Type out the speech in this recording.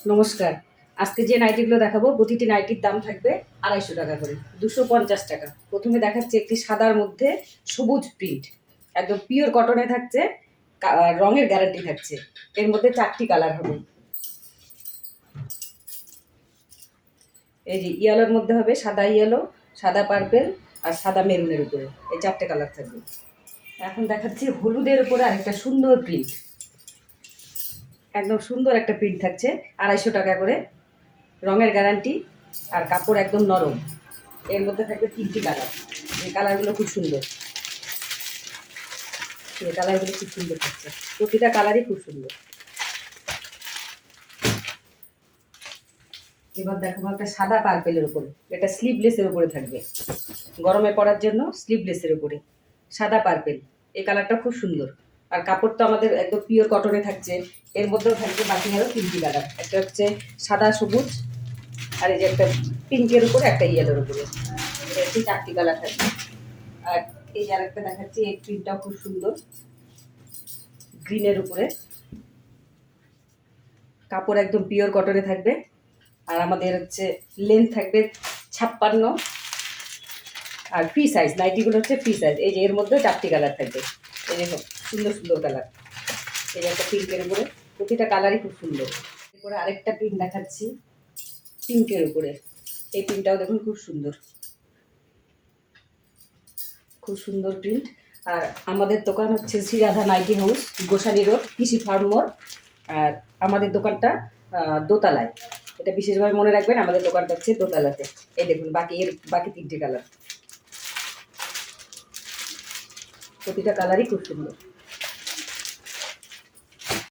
নমস্কার। আজকে যে নাইটিগুলো দেখাবো প্রতিটি নাইটির দাম থাকবে 250 টাকা করে, 250 টাকা। প্রথমে দেখাচ্ছি একটি সাদার মধ্যে সবুজ প্রিন্ট, একদম পিওর কটনে থাকছে, রঙের গ্যারান্টি থাকছে। এর মধ্যে 4টি কালার হবে। এই যে ইয়েলোর মধ্যে হবে সাদা ইয়েলো, সাদা পার্পেল আর সাদা মেরুনের উপরে, এই 4টে কালার থাকবে। এখন দেখাচ্ছি হলুদের উপরে আরেকটা সুন্দর প্রিন্ট, একদম সুন্দর একটা প্রিন্ট থাকছে, 250 টাকা করে, রঙের গ্যারান্টি আর কাপড় একদম নরম। এর মধ্যে থাকবে 3টি কালার, এই কালারগুলো খুব সুন্দর, এই কালারগুলো খুব সুন্দর থাকছে, প্রতিটা কালারই খুব সুন্দর। এবার দেখো একটা সাদা পার্পেলের উপরে, এটা স্লিভলেসের উপরে থাকবে, গরমে পরার জন্য স্লিভলেসের উপরে সাদা পার্পেল। এই কালারটা খুব সুন্দর, আর কাপড় তো আমাদের একদম পিওর কটনে থাকছে। এর মধ্যেও থাকবে বাকি আরও 3টি কালার, একটা হচ্ছে সাদা সবুজ, আর এই যে একটা পিঙ্কের উপরে, একটা ইয়েলোর উপরে, এটা হচ্ছে 4টি কালার থাকবে। আর এই যে আরেকটা দেখাচ্ছি, এই প্রিন্টটাও খুব সুন্দর, গ্রিনের উপরে, কাপড় একদম পিওর কটনে থাকবে। আর আমাদের হচ্ছে লেন্থ থাকবে 56, আর ফ্রি সাইজ, নাইটিগুলো হচ্ছে ফ্রি সাইজ। এই যে এর মধ্যে 4টি কালার থাকবে, এই যে সুন্দর সুন্দর কালার। এই যে একটা পিঙ্কের উপরে, প্রতিটা কালারই খুব সুন্দর। এরপরে আরেকটা প্রিন্ট দেখাচ্ছি পিঙ্কের উপরে, এই প্রিন্টটাও দেখুন খুব সুন্দর, খুব সুন্দর প্রিন্ট। আর আমাদের দোকান হচ্ছে Sriradha nighty house, Gosani road, Krishi farm মোড়। আর আমাদের দোকানটা দোতলায়, এটা বিশেষভাবে মনে রাখবেন, আমাদের দোকানটা হচ্ছে দোতলাতে। এই দেখুন বাকি 3টে কালার, প্রতিটা কালারই খুব সুন্দর।